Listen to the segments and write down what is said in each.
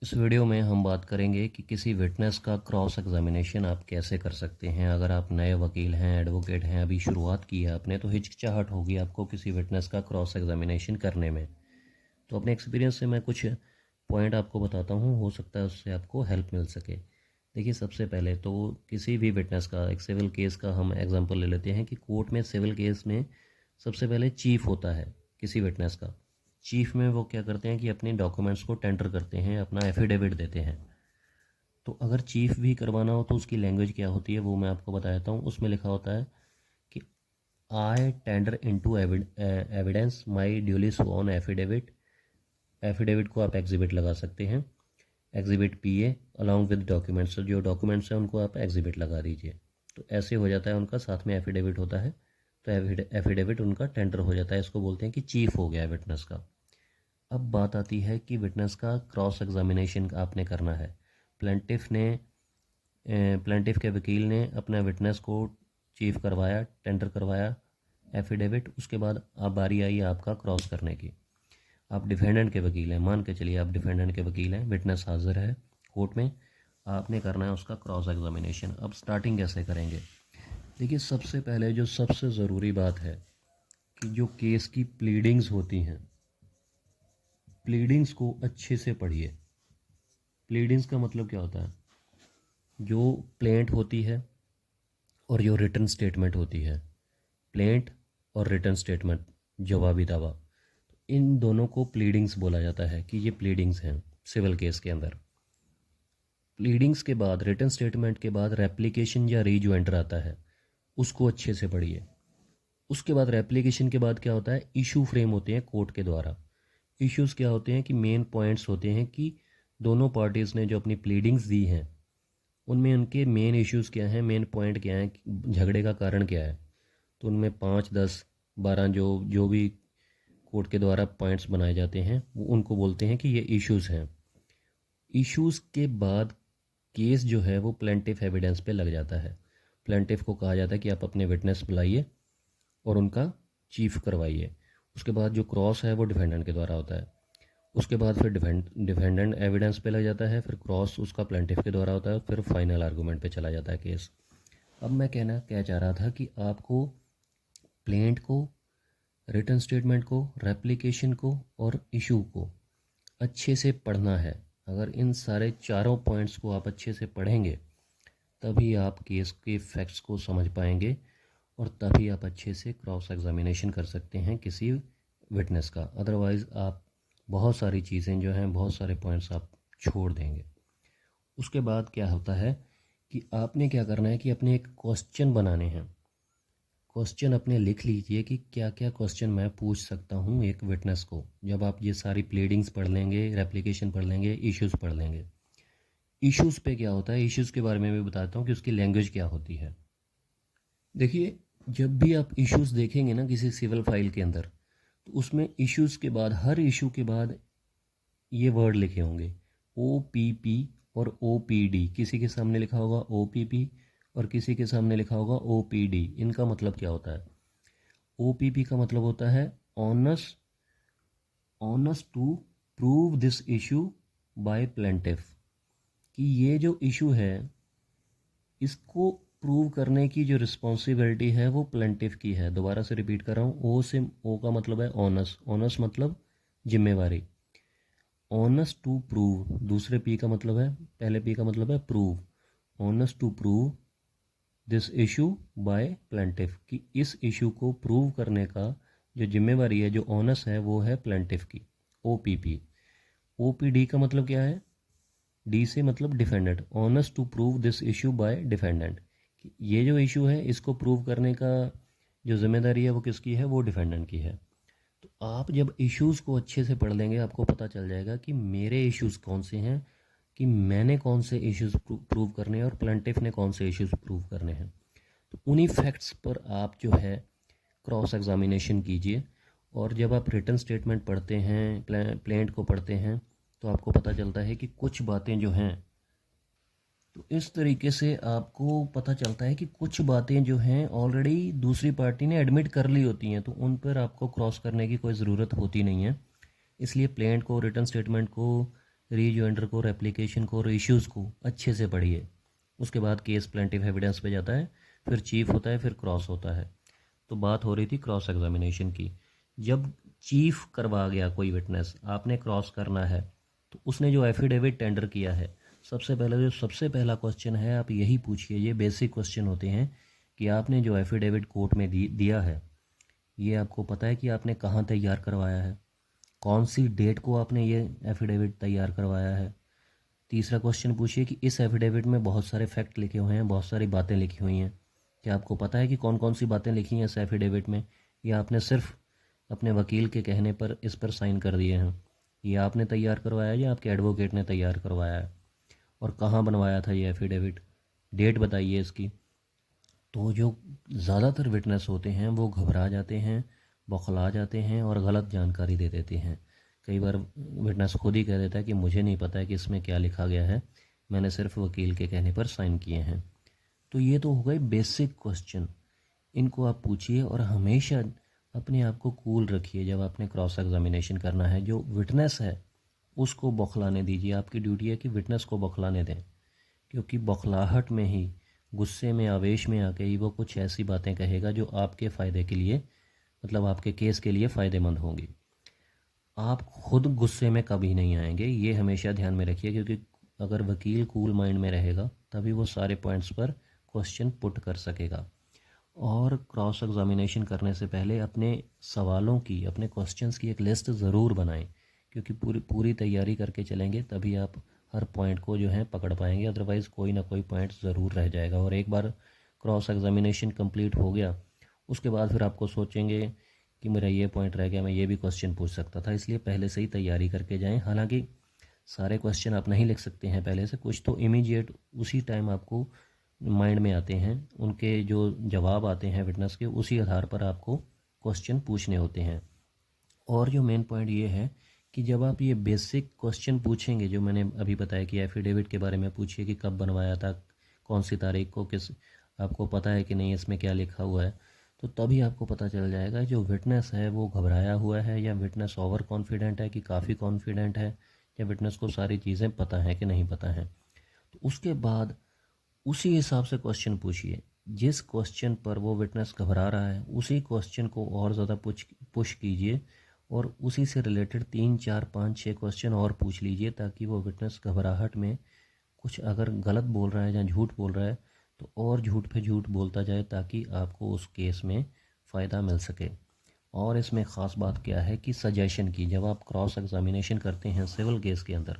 इस वीडियो में हम बात करेंगे कि किसी विटनेस का क्रॉस एग्जामिनेशन आप कैसे कर सकते हैं। अगर आप नए वकील हैं, एडवोकेट हैं, अभी शुरुआत की है आपने, तो हिचकिचाहट होगी आपको किसी विटनेस का क्रॉस एग्जामिनेशन करने में। तो अपने एक्सपीरियंस से मैं कुछ पॉइंट आपको बताता हूँ, हो सकता है उससे आपको हेल्प मिल सके। देखिए, सबसे पहले तो किसी भी विटनेस का, एक सिविल केस का हम एग्जांपल ले लेते हैं कि कोर्ट में सिविल केस में सबसे पहले चीफ होता है किसी विटनेस का। चीफ में वो क्या करते हैं कि अपने डॉक्यूमेंट्स को टेंडर करते हैं, अपना एफिडेविट देते हैं। तो अगर चीफ भी करवाना हो तो उसकी लैंग्वेज क्या होती है वो मैं आपको बता देता हूँ। उसमें लिखा होता है कि आई टेंडर इनटू एविडेंस माई ड्यूली स्वॉन एफिडेविट। एफिडेविट को आप एग्जिबिट लगा सकते हैं, exhibit P A along with documents. जो डॉक्यूमेंट्स हैं उनको आप एग्जिबिट लगा दीजिए। तो ऐसे हो जाता है, उनका साथ में एफिडेविट होता है। तो एफिडेविट उनका टेंडर हो जाता है। इसको बोलते हैं कि चीफ हो गया है विटनेस का। अब बात आती है कि विटनेस का क्रॉस एग्जामिनेशन आपने करना है। प्लेंटिफ के वकील ने अपना विटनेस को चीफ करवाया, टेंडर करवाया एफिडेविट। उसके बाद अब बारी आई आपका क्रॉस करने की। आप डिफेंडेंट के वकील हैं, मान के चलिए आप डिफेंडेंट के वकील हैं, विटनेस हाजिर है कोर्ट में, आपने करना है उसका क्रॉस एग्जामिनेशन। अब स्टार्टिंग कैसे करेंगे? देखिए, सबसे पहले जो सबसे ज़रूरी बात है कि जो केस की प्लीडिंग्स होती हैं, प्लीडिंग्स को अच्छे से पढ़िए। प्लीडिंग्स का मतलब क्या होता है? जो प्लेंट होती है और जो रिटन स्टेटमेंट होती है। प्लेंट और रिटन स्टेटमेंट, जवाबी दावा, इन दोनों को प्लीडिंग्स बोला जाता है कि ये प्लीडिंग्स हैं सिविल केस के अंदर। प्लीडिंग्स के बाद, रिटन स्टेटमेंट के बाद रेप्लिकेशन या रीज्वाइंटर आता है, उसको अच्छे से पढ़िए। उसके बाद रेप्लिकेशन के बाद क्या होता है? इशू फ्रेम होते हैं कोर्ट के द्वारा। इश्यूज़ क्या होते हैं कि मेन पॉइंट्स होते हैं कि दोनों पार्टीज़ ने जो अपनी प्लीडिंग्स दी हैं उनमें उनके मेन इश्यूज़ क्या हैं, मेन पॉइंट क्या हैं, झगड़े का कारण क्या है। तो उनमें 5, 10, 12 जो जो भी कोर्ट के द्वारा पॉइंट्स बनाए जाते हैं वो उनको बोलते हैं कि ये इश्यूज़ हैं। इश्यूज़ के बाद केस जो है वो प्लेंटिफ एविडेंस पे लग जाता है। प्लेंटिफ को कहा जाता है कि आप अपने विटनेस बुलाइए और उनका चीफ करवाइए। उसके बाद जो क्रॉस है वो डिफेंडेंट के द्वारा होता है। उसके बाद फिर डिफेंडेंट एविडेंस पे लग जाता है, फिर क्रॉस उसका प्लेंटिफ के द्वारा होता है, फिर फाइनल आर्गूमेंट पे चला जाता है केस। अब मैं कहना क्या चाह रहा था कि आपको प्लेंट को, रिटन स्टेटमेंट को, रेप्लिकेशन को और इशू को अच्छे से पढ़ना है। अगर इन सारे चारों पॉइंट्स को आप अच्छे से पढ़ेंगे तभी आप केस के फैक्ट्स को समझ पाएंगे और तभी आप अच्छे से क्रॉस एग्जामिनेशन कर सकते हैं किसी विटनेस का। अदरवाइज़ आप बहुत सारी चीज़ें जो हैं, बहुत सारे पॉइंट्स आप छोड़ देंगे। उसके बाद क्या होता है कि आपने क्या करना है कि अपने एक क्वेश्चन बनाने हैं। क्वेश्चन अपने लिख लीजिए कि क्या क्या क्वेश्चन मैं पूछ सकता हूँ एक विटनेस को। जब आप ये सारी प्लीडिंग्स पढ़ लेंगे, रेप्लिकेशन पढ़ लेंगे, इश्यूज़ पढ़ लेंगे। इश्यूज़ पे क्या होता है, इश्यूज़ के बारे में भी बताता हूँ कि उसकी लैंग्वेज क्या होती है। देखिए, जब भी आप इश्यूज़ देखेंगे ना किसी सिविल फाइल के अंदर, तो उसमें इश्यूज़ के बाद, हर इशू के बाद ये वर्ड लिखे होंगे, ओ पी पी और ओ पी डी। किसी के सामने लिखा होगा ओ पी पी और किसी के सामने लिखा होगा ओ पी डी। इनका मतलब क्या होता है? ओ पी पी का मतलब होता है onus onus to prove this issue by plaintiff. कि ये जो इशू है इसको प्रूव करने की जो रिस्पॉन्सिबिलिटी है वो प्लेंटिफ की है। दोबारा से रिपीट कर रहा हूँ, ओ का मतलब है ऑनस। ऑनस मतलब जिम्मेवारी। ऑनस टू प्रूव, दूसरे पी का मतलब है, पहले पी का मतलब है prove. Onus to prove this issue by plaintiff, कि इस इशू को प्रूव करने का जो जिम्मेवारी है, जो ऑनस है, वो है प्लेंटिफ की। O P P. O P D का मतलब क्या है? डी से मतलब defendant. Onus to prove this issue by defendant, ये जो इशू है इसको प्रूव करने का जो जिम्मेदारी है वो किसकी है? वो डिफेंडेंट की है। तो आप जब इश्यूज़ को अच्छे से पढ़ लेंगे आपको पता चल जाएगा कि मेरे इश्यूज़ कौन से हैं, कि मैंने कौन से इश्यूज़ प्रूव करने हैं और प्लेंटिफ ने कौन से इश्यूज़ प्रूव करने हैं। तो उन्हीं फैक्ट्स पर आप जो है क्रॉस एग्जामिनेशन कीजिए। और जब आप रिटन स्टेटमेंट पढ़ते हैं, प्लेंट को पढ़ते हैं, तो आपको पता चलता है कि कुछ बातें जो हैं, तो इस तरीके से आपको पता चलता है कि कुछ बातें जो हैं ऑलरेडी दूसरी पार्टी ने एडमिट कर ली होती हैं, तो उन पर आपको क्रॉस करने की कोई ज़रूरत होती नहीं है। इसलिए प्लेंट को, रिटन स्टेटमेंट को, रीजॉइंडर को, रेप्लिकेशन को और इश्यूज़ को अच्छे से पढ़िए। उसके बाद केस प्लेंटिव एविडेंस पे जाता है, फिर चीफ होता है, फिर क्रॉस होता है। तो बात हो रही थी क्रॉस एग्जामिनेशन की। जब चीफ करवा गया कोई विटनेस, आपने क्रॉस करना है, तो उसने जो एफिडेविट टेंडर किया है, सबसे पहला क्वेश्चन है, आप यही पूछिए। ये बेसिक क्वेश्चन होते हैं कि आपने जो एफिडेविट कोर्ट में दिया है, ये आपको पता है कि आपने कहाँ तैयार करवाया है, कौन सी डेट को आपने ये एफिडेविट तैयार करवाया है। तीसरा क्वेश्चन पूछिए कि इस एफिडेविट में बहुत सारे फैक्ट लिखे हुए हैं, बहुत सारी बातें लिखी हुई हैं, क्या आपको पता है कि कौन कौन सी बातें लिखी हैं इस एफिडेविट में, या आपने सिर्फ अपने वकील के कहने पर इस पर साइन कर दिए हैं। ये आपने तैयार करवाया है या आपके एडवोकेट ने तैयार करवाया है, और कहाँ बनवाया था ये एफिडेविट, डेट बताइए इसकी। तो जो ज़्यादातर विटनेस होते हैं वो घबरा जाते हैं, बौखला जाते हैं और गलत जानकारी दे देते हैं। कई बार विटनेस खुद ही कह देता है कि मुझे नहीं पता है कि इसमें क्या लिखा गया है, मैंने सिर्फ वकील के कहने पर साइन किए हैं। तो ये तो हो गए बेसिक क्वेश्चन, इनको आप पूछिए और हमेशा अपने आप को कूल रखिए जब आपने क्रॉस एग्जामिनेशन करना है। जो विटनेस है उसको बौखलाने दीजिए, आपकी ड्यूटी है कि विटनेस को बौखलाने दें, क्योंकि बौखलाहट में ही, गुस्से में, आवेश में आके ही वो कुछ ऐसी बातें कहेगा जो आपके फ़ायदे के लिए, मतलब आपके केस के लिए फ़ायदेमंद होंगी। आप खुद गुस्से में कभी नहीं आएंगे, ये हमेशा ध्यान में रखिए, क्योंकि अगर वकील कूल माइंड में रहेगा तभी वो सारे पॉइंट्स पर क्वेश्चन पुट कर सकेगा। और क्रॉस एग्जामिनेशन करने से पहले अपने सवालों की, अपने क्वेश्चंस की एक लिस्ट ज़रूर बनाएं, क्योंकि पूरी पूरी तैयारी करके चलेंगे तभी आप हर पॉइंट को जो है पकड़ पाएंगे, अदरवाइज़ कोई ना कोई पॉइंट ज़रूर रह जाएगा। और एक बार क्रॉस एग्जामिनेशन कंप्लीट हो गया, उसके बाद फिर आपको सोचेंगे कि मेरा ये पॉइंट रह गया, मैं ये भी क्वेश्चन पूछ सकता था। इसलिए पहले से ही तैयारी करके जाएँ। हालांकि सारे क्वेश्चन आप नहीं लिख सकते हैं पहले से, कुछ तो इमीडिएट उसी टाइम आपको माइंड में आते हैं, उनके जो जवाब आते हैं विटनेस के, उसी आधार पर आपको क्वेश्चन पूछने होते हैं। और जो मेन पॉइंट ये है कि जब आप ये बेसिक क्वेश्चन पूछेंगे, जो मैंने अभी बताया कि एफिडेविट के बारे में पूछिए कि कब बनवाया था, कौन सी तारीख को, किस, आपको पता है कि नहीं इसमें क्या लिखा हुआ है, तो तभी आपको पता चल जाएगा जो विटनेस है वो घबराया हुआ है, या विटनेस ओवर कॉन्फिडेंट है कि काफ़ी कॉन्फिडेंट है, या विटनेस को सारी चीज़ें पता हैं कि नहीं पता हैं। तो उसके बाद उसी हिसाब से क्वेश्चन पूछिए। जिस क्वेश्चन पर वो विटनेस घबरा रहा है उसी क्वेश्चन को और ज़्यादा पुश कीजिए, और उसी से रिलेटेड 3 4 5 6 क्वेश्चन और पूछ लीजिए, ताकि वो विटनेस घबराहट में कुछ अगर गलत बोल रहा है या झूठ बोल रहा है तो और झूठ पे झूठ बोलता जाए, ताकि आपको उस केस में फ़ायदा मिल सके। और इसमें ख़ास बात क्या है कि सजेशन की, जब आप क्रॉस एग्जामिनेशन करते हैं सिविल केस के अंदर,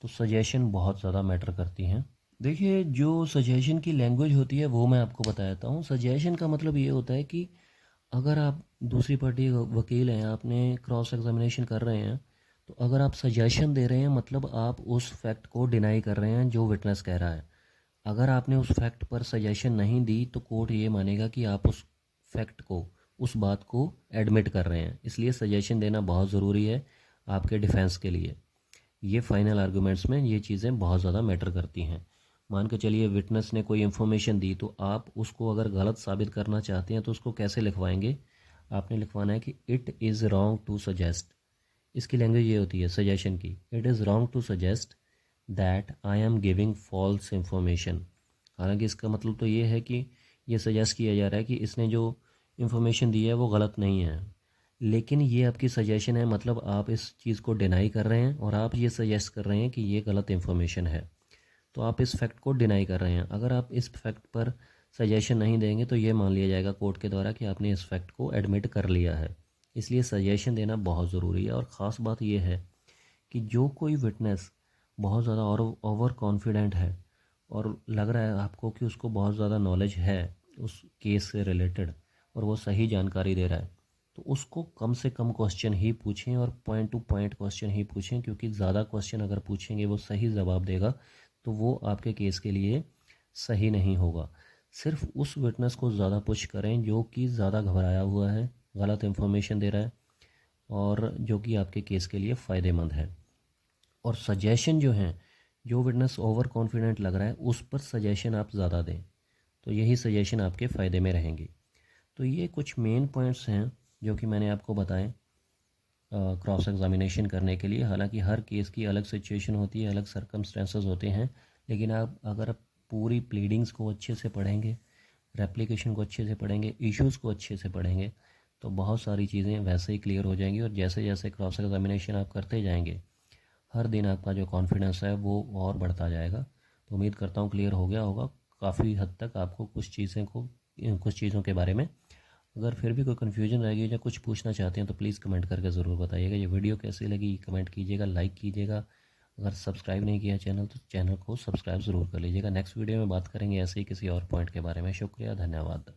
तो सजेशन बहुत ज़्यादा मैटर करती हैं। देखिए, जो सजेशन की लैंग्वेज होती है वो मैं आपको बताता हूँ। सजेशन का मतलब ये होता है कि अगर आप दूसरी पार्टी वकील हैं, आपने क्रॉस एग्जामिनेशन कर रहे हैं, तो अगर आप सजेशन दे रहे हैं मतलब आप उस फैक्ट को डिनाई कर रहे हैं जो विटनेस कह रहा है। अगर आपने उस फैक्ट पर सजेशन नहीं दी तो कोर्ट ये मानेगा कि आप उस फैक्ट को, उस बात को एडमिट कर रहे हैं। इसलिए सजेशन देना बहुत ज़रूरी है आपके डिफेंस के लिए। ये फाइनल आर्गूमेंट्स में ये चीज़ें बहुत ज़्यादा मैटर करती हैं। मान के चलिए विटनेस ने कोई इन्फॉर्मेशन दी, तो आप उसको अगर गलत साबित करना चाहते हैं तो उसको कैसे लिखवाएंगे, आपने लिखवाना है कि it is wrong to suggest. इसकी लैंग्वेज ये होती है सजेशन की, it is wrong to suggest that I am giving false information. हालांकि इसका मतलब तो ये है कि ये सजेस्ट किया जा रहा है कि इसने जो इन्फॉर्मेशन दी है वो गलत नहीं है, लेकिन ये आपकी सजेशन है, मतलब आप इस चीज़ को डिनाई कर रहे हैं और आप ये सजेस्ट कर रहे हैं कि ये गलत इन्फॉर्मेशन है। तो आप इस फैक्ट को डिनाई कर रहे हैं। अगर आप इस फैक्ट पर सजेशन नहीं देंगे तो ये मान लिया जाएगा कोर्ट के द्वारा कि आपने इस फैक्ट को एडमिट कर लिया है। इसलिए सजेशन देना बहुत ज़रूरी है। और ख़ास बात यह है कि जो कोई विटनेस बहुत ज़्यादा और ओवर कॉन्फिडेंट है और लग रहा है आपको कि उसको बहुत ज़्यादा नॉलेज है उस केस से रिलेटेड और वो सही जानकारी दे रहा है, तो उसको कम से कम क्वेश्चन ही पूछें और पॉइंट टू पॉइंट क्वेश्चन ही पूछें, क्योंकि ज़्यादा क्वेश्चन अगर पूछेंगे वो सही जवाब देगा तो वो आपके केस के लिए सही नहीं होगा। सिर्फ उस विटनेस को ज़्यादा पुश करें जो कि ज़्यादा घबराया हुआ है, गलत इन्फॉर्मेशन दे रहा है और जो कि आपके केस के लिए फ़ायदेमंद है। और सजेशन जो हैं, जो विटनेस ओवर कॉन्फिडेंट लग रहा है उस पर सजेशन आप ज़्यादा दें, तो यही सजेशन आपके फ़ायदे में रहेंगी। तो ये कुछ मेन पॉइंट्स हैं जो कि मैंने आपको बताएं। क्रॉस एग्जामिनेशन करने के लिए। हालांकि हर केस की अलग सिचुएशन होती है, अलग सर्कमस्टेंसेस होते हैं, लेकिन आप पूरी प्लीडिंग्स को अच्छे से पढ़ेंगे, रेप्लिकेशन को अच्छे से पढ़ेंगे, इश्यूज़ को अच्छे से पढ़ेंगे, तो बहुत सारी चीज़ें वैसे ही क्लियर हो जाएंगी। और जैसे जैसे क्रॉस एग्जामिनेशन आप करते जाएंगे, हर दिन आपका जो कॉन्फिडेंस है वो और बढ़ता जाएगा। तो उम्मीद करता हूँ क्लियर हो गया होगा काफ़ी हद तक आपको कुछ चीज़ों के बारे में। अगर फिर भी कोई कन्फ्यूजन रहेगी या कुछ पूछना चाहते हैं तो प्लीज़ कमेंट करके ज़रूर बताइएगा। ये वीडियो कैसी लगी कमेंट कीजिएगा, लाइक कीजिएगा। अगर सब्सक्राइब नहीं किया चैनल तो चैनल को सब्सक्राइब ज़रूर कर लीजिएगा। नेक्स्ट वीडियो में बात करेंगे ऐसे ही किसी और पॉइंट के बारे में। शुक्रिया, धन्यवाद।